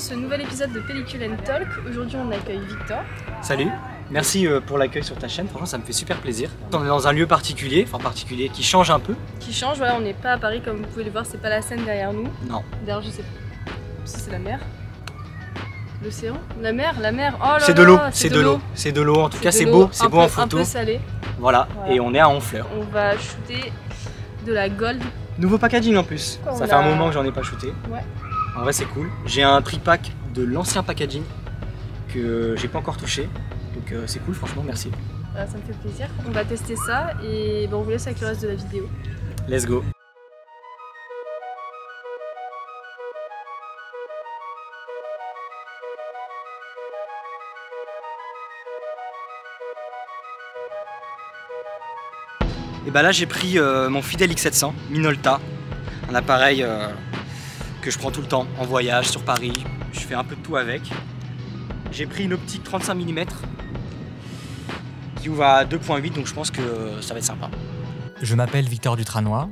ce nouvel épisode de Pellicule & Talk. Aujourd'hui on accueille Victor. Salut, merci pour l'accueil sur ta chaîne, franchement ça me fait super plaisir. On est dans un lieu particulier, qui change un peu. Qui change, voilà, on n'est pas à Paris comme vous pouvez le voir, c'est pas la Seine derrière nous. Non. D'ailleurs je sais pas si c'est la mer. L'océan? La mer, oh là là. C'est de l'eau, c'est de l'eau, en tout cas c'est beau en photo. Un peu salé. Voilà, et on est à Honfleur. On va shooter de la gold. Nouveau packaging en plus, ça fait un moment que j'en ai pas shooté. Ouais. En vrai c'est cool. J'ai un tripack de l'ancien packaging que j'ai pas encore touché. Donc c'est cool, franchement merci. Ça me fait plaisir. On va tester ça et on vous laisse avec le reste de la vidéo. Let's go. Et bah là j'ai pris mon fidèle X700 Minolta, un appareil que je prends tout le temps en voyage sur Paris, je fais un peu de tout avec. J'ai pris une optique 35 mm qui ouvre à 2.8, donc je pense que ça va être sympa. Je m'appelle Victor Dutranois,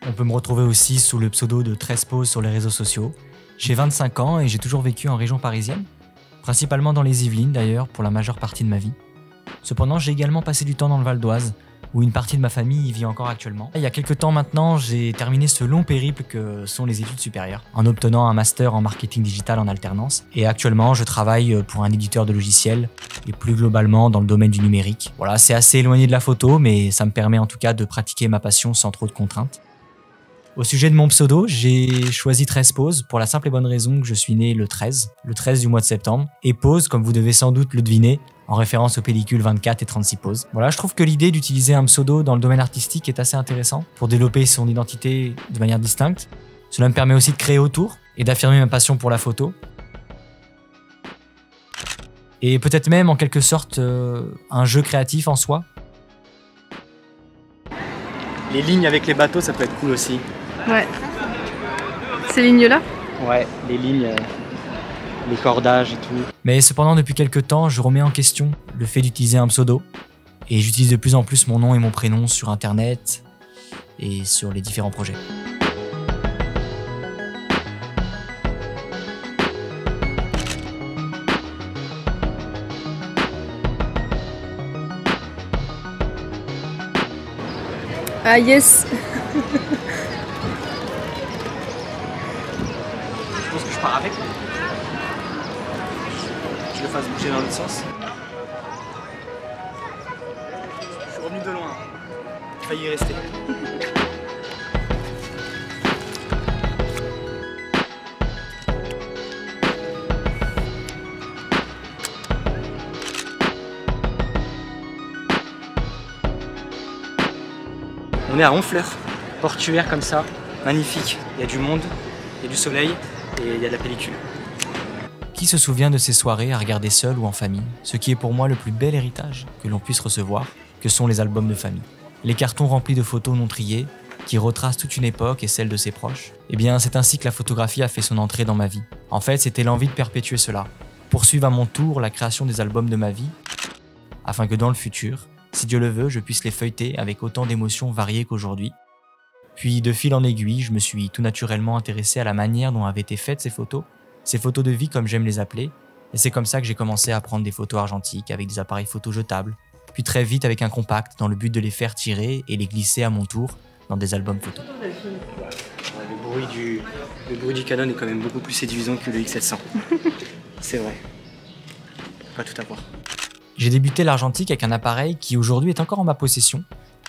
on peut me retrouver aussi sous le pseudo de 13 poses sur les réseaux sociaux. J'ai 25 ans et j'ai toujours vécu en région parisienne, principalement dans les Yvelines d'ailleurs pour la majeure partie de ma vie. Cependant j'ai également passé du temps dans le Val d'Oise, où une partie de ma famille y vit encore actuellement. Il y a quelques temps maintenant, j'ai terminé ce long périple que sont les études supérieures, en obtenant un master en marketing digital en alternance. Et actuellement, je travaille pour un éditeur de logiciels, et plus globalement dans le domaine du numérique. Voilà, c'est assez éloigné de la photo, mais ça me permet en tout cas de pratiquer ma passion sans trop de contraintes. Au sujet de mon pseudo, j'ai choisi 13 poses pour la simple et bonne raison que je suis né le 13 du mois de septembre. Et pose, comme vous devez sans doute le deviner, en référence aux pellicules 24 et 36 poses. Voilà, je trouve que l'idée d'utiliser un pseudo dans le domaine artistique est assez intéressant pour développer son identité de manière distincte. Cela me permet aussi de créer autour et d'affirmer ma passion pour la photo. Et peut-être même en quelque sorte un jeu créatif en soi. Les lignes avec les bateaux, ça peut être cool aussi. Ouais. Ces lignes-là? Ouais, les lignes, les cordages et tout. Mais cependant, depuis quelques temps, je remets en question le fait d'utiliser un pseudo. Et j'utilise de plus en plus mon nom et mon prénom sur Internet et sur les différents projets. Ah yes. Je pense que je pars avec. Je le fasse bouger dans l'autre sens. Je suis revenu de loin. J'ai failli y rester. On est à Honfleur, portuaire comme ça, magnifique. Il y a du monde, il y a du soleil et il y a de la pellicule. Qui se souvient de ces soirées à regarder seul ou en famille, ce qui est pour moi le plus bel héritage que l'on puisse recevoir, que sont les albums de famille. Les cartons remplis de photos non triées, qui retracent toute une époque et celle de ses proches. Eh bien, c'est ainsi que la photographie a fait son entrée dans ma vie. En fait, c'était l'envie de perpétuer cela, poursuivre à mon tour la création des albums de ma vie, afin que dans le futur, si Dieu le veut, je puisse les feuilleter avec autant d'émotions variées qu'aujourd'hui. Puis, de fil en aiguille, je me suis tout naturellement intéressé à la manière dont avaient été faites ces photos de vie comme j'aime les appeler, et c'est comme ça que j'ai commencé à prendre des photos argentiques avec des appareils photo jetables, puis très vite avec un compact dans le but de les faire tirer et les glisser à mon tour dans des albums photos. Le bruit du Canon est quand même beaucoup plus séduisant que le X700. C'est vrai. Pas tout à voir. J'ai débuté l'argentique avec un appareil qui aujourd'hui est encore en ma possession,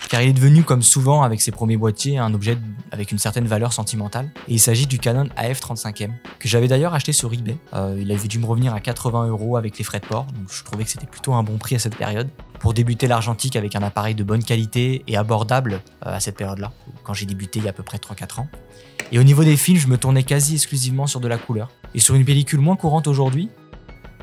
car il est devenu, comme souvent avec ses premiers boîtiers, un objet avec une certaine valeur sentimentale. Et il s'agit du Canon AF35M, que j'avais d'ailleurs acheté sur eBay. Il avait dû me revenir à 80 € avec les frais de port, donc je trouvais que c'était plutôt un bon prix à cette période. Pour débuter l'argentique avec un appareil de bonne qualité et abordable à cette période-là, quand j'ai débuté il y a à peu près 3-4 ans. Et au niveau des films, je me tournais quasi exclusivement sur de la couleur. Et sur une pellicule moins courante aujourd'hui,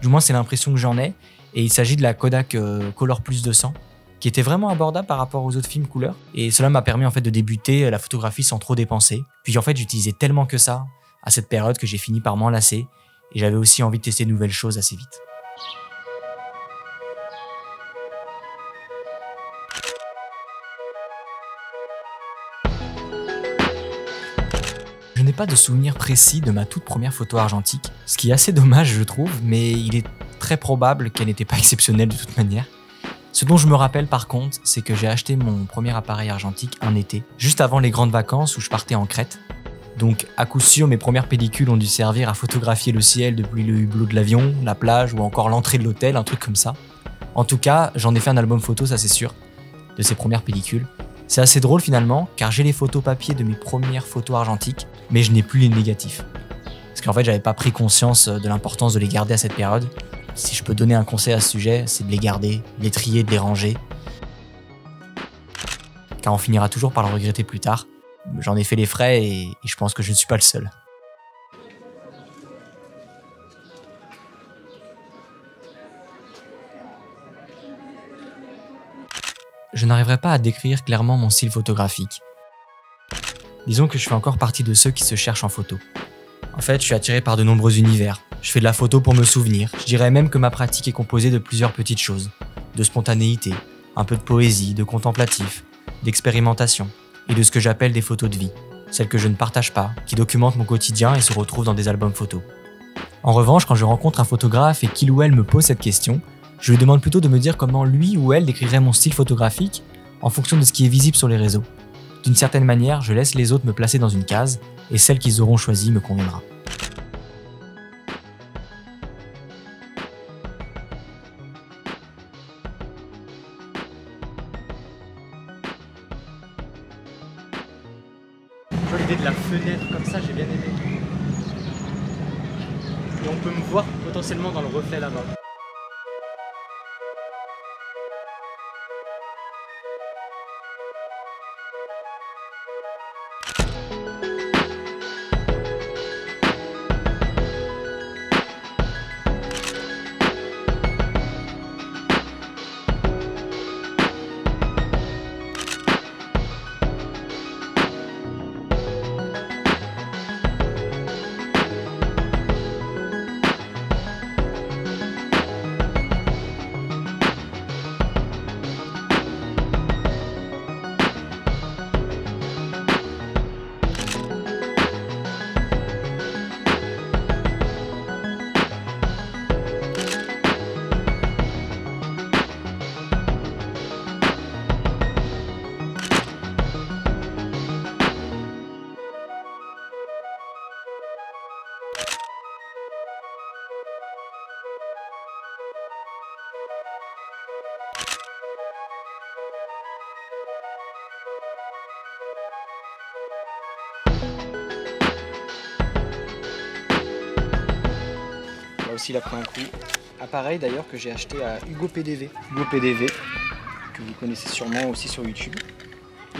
du moins c'est l'impression que j'en ai, et il s'agit de la Kodak Color Plus 200, qui était vraiment abordable par rapport aux autres films couleur. Et cela m'a permis en fait de débuter la photographie sans trop dépenser. Puis en fait j'utilisais tellement que ça à cette période que j'ai fini par m'enlacer, et j'avais aussi envie de tester de nouvelles choses assez vite. pas de souvenir précis de ma toute première photo argentique, ce qui est assez dommage je trouve, mais il est très probable qu'elle n'était pas exceptionnelle de toute manière. Ce dont je me rappelle par contre, c'est que j'ai acheté mon premier appareil argentique un été, juste avant les grandes vacances où je partais en Crète. Donc à coup sûr, mes premières pellicules ont dû servir à photographier le ciel depuis le hublot de l'avion, la plage ou encore l'entrée de l'hôtel, un truc comme ça. En tout cas, j'en ai fait un album photo, ça c'est sûr, de ces premières pellicules. C'est assez drôle finalement, car j'ai les photos papier de mes premières photos argentiques, mais je n'ai plus les négatifs. Parce qu'en fait, j'avais pas pris conscience de l'importance de les garder à cette période. Si je peux donner un conseil à ce sujet, c'est de les garder, de les trier, de les ranger. Car on finira toujours par le regretter plus tard. J'en ai fait les frais et je pense que je ne suis pas le seul. Je n'arriverai pas à décrire clairement mon style photographique. Disons que je fais encore partie de ceux qui se cherchent en photo. En fait, je suis attiré par de nombreux univers. Je fais de la photo pour me souvenir. Je dirais même que ma pratique est composée de plusieurs petites choses. De spontanéité, un peu de poésie, de contemplatif, d'expérimentation, et de ce que j'appelle des photos de vie. Celles que je ne partage pas, qui documentent mon quotidien et se retrouvent dans des albums photos. En revanche, quand je rencontre un photographe et qu'il ou elle me pose cette question, je lui demande plutôt de me dire comment lui ou elle décrirait mon style photographique en fonction de ce qui est visible sur les réseaux. D'une certaine manière, je laisse les autres me placer dans une case, et celle qu'ils auront choisie me conviendra. L'idée de la fenêtre comme ça, j'ai bien aimé. Et on peut me voir potentiellement dans le reflet là-bas. Aussi il a pris un coup. Appareil d'ailleurs que j'ai acheté à Hugo PDV. Hugo PDV, que vous connaissez sûrement aussi sur YouTube.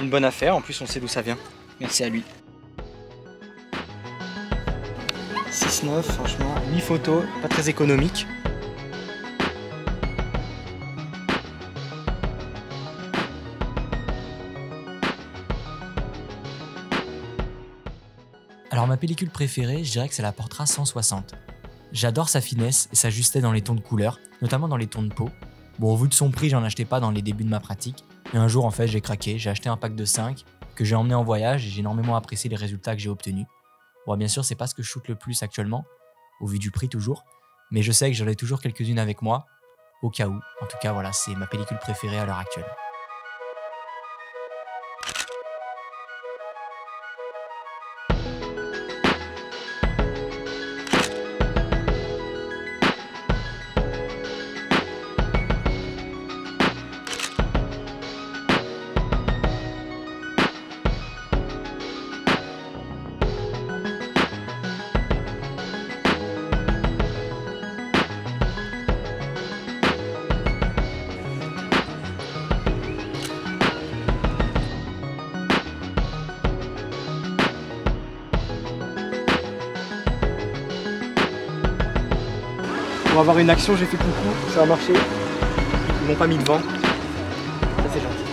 Une bonne affaire, en plus on sait d'où ça vient. Merci à lui. 6,9, franchement, 8 photos, pas très économique. Alors ma pellicule préférée, je dirais que c'est la Portra 160. J'adore sa finesse et sa justesse dans les tons de couleur, notamment dans les tons de peau. Bon, au vu de son prix, j'en achetais pas dans les débuts de ma pratique. Et un jour, en fait, j'ai craqué, j'ai acheté un pack de 5 que j'ai emmené en voyage et j'ai énormément apprécié les résultats que j'ai obtenus. Bon, bien sûr, c'est pas ce que je shoote le plus actuellement, au vu du prix toujours, mais je sais que j'en ai toujours quelques-unes avec moi, au cas où. En tout cas, voilà, c'est ma pellicule préférée à l'heure actuelle. Pour avoir une action, j'ai fait coucou, ça a marché. Ils m'ont pas mis devant. Ça c'est gentil.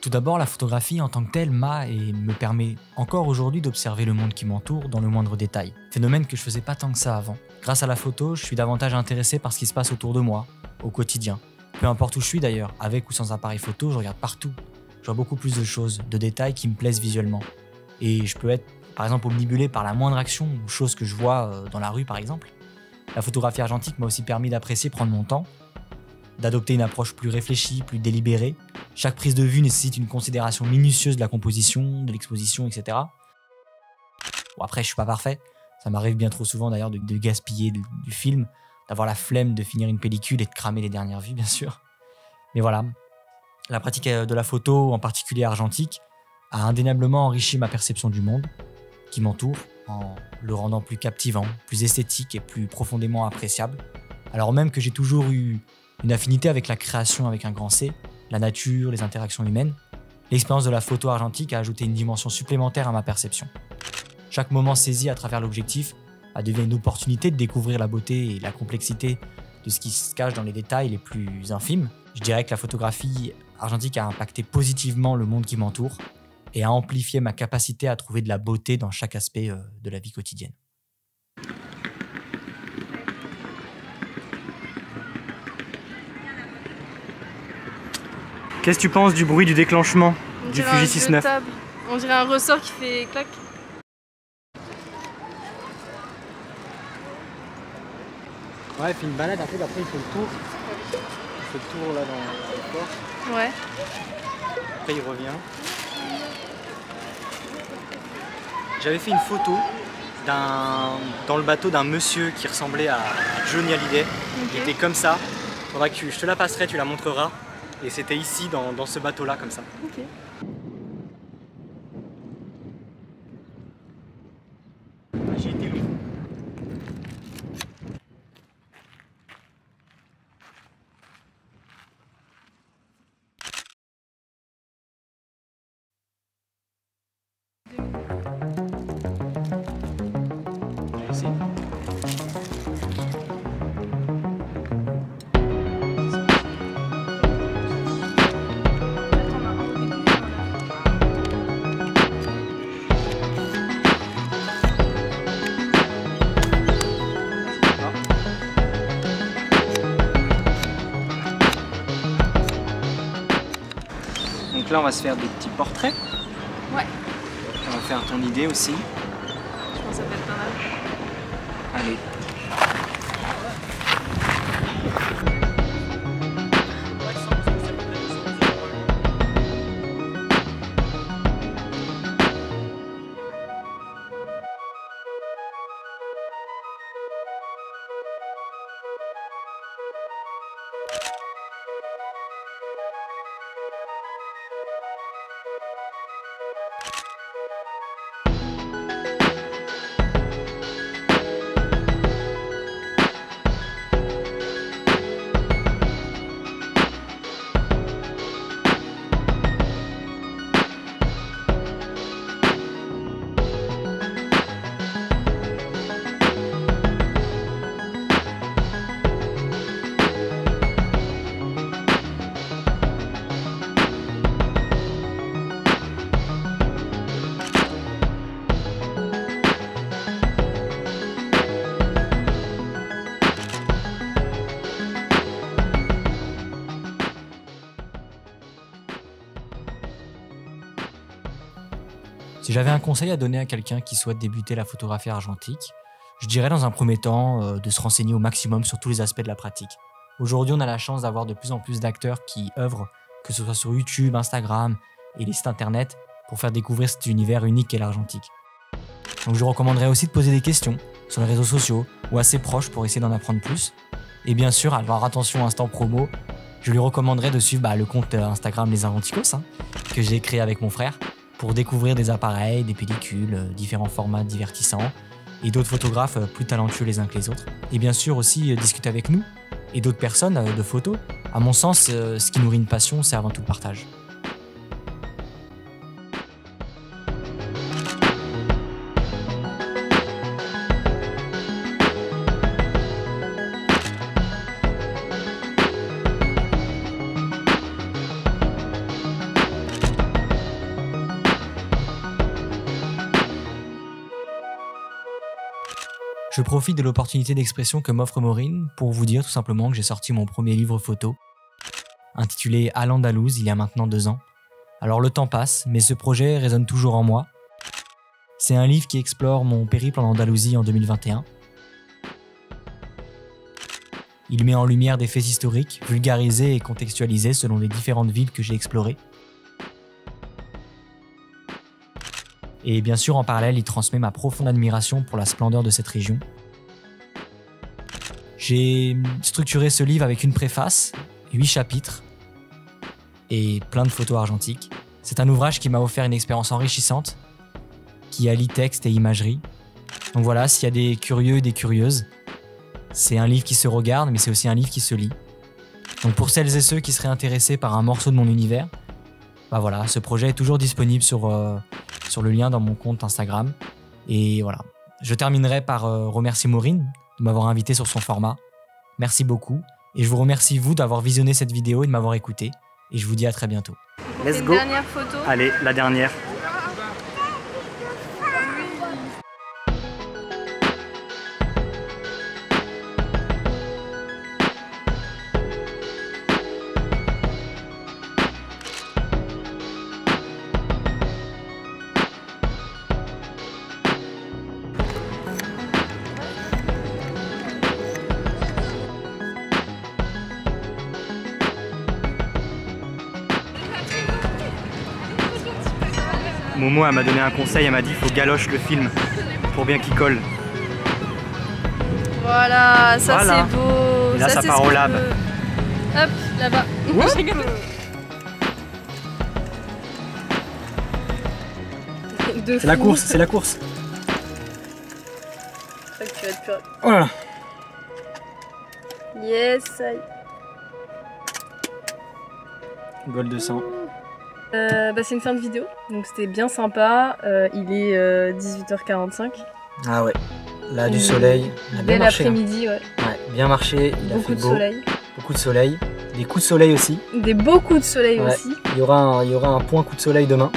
Tout d'abord, la photographie en tant que telle m'a et me permet encore aujourd'hui d'observer le monde qui m'entoure dans le moindre détail. Phénomène que je faisais pas tant que ça avant. Grâce à la photo, je suis davantage intéressé par ce qui se passe autour de moi, au quotidien. Peu importe où je suis d'ailleurs, avec ou sans appareil photo, je regarde partout. Je vois beaucoup plus de choses, de détails qui me plaisent visuellement. Et je peux être, par exemple, omnibulé par la moindre action ou chose que je vois dans la rue, par exemple. La photographie argentique m'a aussi permis d'apprécier prendre mon temps, d'adopter une approche plus réfléchie, plus délibérée. Chaque prise de vue nécessite une considération minutieuse de la composition, de l'exposition, etc. Bon, après, je suis pas parfait. Ça m'arrive bien trop souvent d'ailleurs de gaspiller du film, d'avoir la flemme de finir une pellicule et de cramer les dernières vues, bien sûr. Mais voilà, la pratique de la photo, en particulier argentique, a indéniablement enrichi ma perception du monde qui m'entoure en le rendant plus captivant, plus esthétique et plus profondément appréciable. Alors même que j'ai toujours eu une affinité avec la création avec un grand C, la nature, les interactions humaines, l'expérience de la photo argentique a ajouté une dimension supplémentaire à ma perception. Chaque moment saisi à travers l'objectif a devenu une opportunité de découvrir la beauté et la complexité de ce qui se cache dans les détails les plus infimes. Je dirais que la photographie argentique a impacté positivement le monde qui m'entoure et a amplifié ma capacité à trouver de la beauté dans chaque aspect de la vie quotidienne. Qu'est-ce que tu penses du bruit du déclenchement du Fuji 6.9? On dirait un ressort qui fait clac. Ouais, il fait une balade, un peu, après il fait le tour. Il fait le tour là dans le port. Ouais. Après il revient. J'avais fait une photo dans le bateau d'un monsieur qui ressemblait à Johnny Hallyday. Okay. Il était comme ça. Faudra que je te la passerai, tu la montreras. Et c'était ici, dans ce bateau-là, comme ça. Ok. J'ai été loin. Donc là, on va se faire des petits portraits. Ouais. On va faire ton idée aussi. Je pense que ça peut être pas mal. Allez. Si j'avais un conseil à donner à quelqu'un qui souhaite débuter la photographie argentique, je dirais dans un premier temps de se renseigner au maximum sur tous les aspects de la pratique. Aujourd'hui, on a la chance d'avoir de plus en plus d'acteurs qui œuvrent, que ce soit sur YouTube, Instagram et les sites internet, pour faire découvrir cet univers unique qu'est l'argentique. Donc je recommanderais aussi de poser des questions sur les réseaux sociaux ou assez proches pour essayer d'en apprendre plus. Et bien sûr, alors attention, instant promo, je lui recommanderais de suivre le compte Instagram Les Argenticos, que j'ai créé avec mon frère, pour découvrir des appareils, des pellicules, différents formats divertissants et d'autres photographes plus talentueux les uns que les autres. Et bien sûr aussi discuter avec nous et d'autres personnes de photos. À mon sens, ce qui nourrit une passion, c'est avant tout le partage. Je profite de l'opportunité d'expression que m'offre Maureen pour vous dire tout simplement que j'ai sorti mon premier livre photo, intitulé À l'Andalouse, il y a maintenant 2 ans. Alors le temps passe, mais ce projet résonne toujours en moi. C'est un livre qui explore mon périple en Andalousie en 2021. Il met en lumière des faits historiques, vulgarisés et contextualisés selon les différentes villes que j'ai explorées. Et bien sûr, en parallèle, il transmet ma profonde admiration pour la splendeur de cette région. J'ai structuré ce livre avec une préface, 8 chapitres et plein de photos argentiques. C'est un ouvrage qui m'a offert une expérience enrichissante, qui allie texte et imagerie. Donc voilà, s'il y a des curieux et des curieuses, c'est un livre qui se regarde, mais c'est aussi un livre qui se lit. Donc pour celles et ceux qui seraient intéressés par un morceau de mon univers, bah voilà, ce projet est toujours disponible sur le lien dans mon compte Instagram. Et voilà, je terminerai par remercier Maureen de m'avoir invité sur son format. Merci beaucoup. Et je vous remercie vous d'avoir visionné cette vidéo et de m'avoir écouté. Et je vous dis à très bientôt. Let's go. Dernière photo. Allez, la dernière. Momo, elle m'a donné un conseil, elle m'a dit il faut galoche le film pour bien qu'il colle. Voilà, ça Voilà. c'est beau. Et là, ça c'est part ce au que lab. je veux. Hop, là-bas. C'est la course, c'est la course. Je crois que tu vas être plus rapide. Voilà. Yes, ça y est. Goal 200. C'est une fin de vidéo, donc c'était bien sympa. Il est 18h45. Ah ouais, là du soleil, il a bien Bel marché. après-midi, ouais. Ouais, bien marché, il a Beaucoup fait de beau, soleil. beaucoup de soleil, des coups de soleil aussi. Beaucoup de soleil Ouais. aussi. Il y aura un point coup de soleil demain.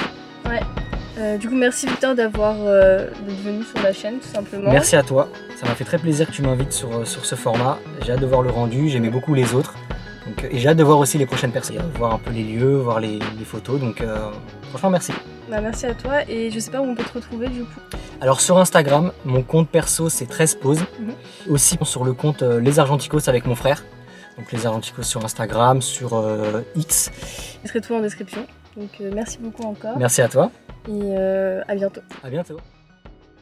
Du coup, merci Victor d'être venu sur la chaîne, tout simplement. Merci à toi, ça m'a fait très plaisir que tu m'invites sur ce format. J'ai hâte de voir le rendu, j'aimais beaucoup les autres. Donc, et j'ai hâte de voir aussi les prochaines personnes, voir un peu les lieux, voir les photos. Donc franchement merci. Bah, merci à toi, et je sais pas où on peut te retrouver du coup. Alors sur Instagram, mon compte perso c'est 13 poses. Aussi sur le compte Les Argenticos avec mon frère. Donc Les Argenticos sur Instagram, sur X. Je mettrai tout en description. Donc merci beaucoup encore. Merci à toi. Et à bientôt. À bientôt.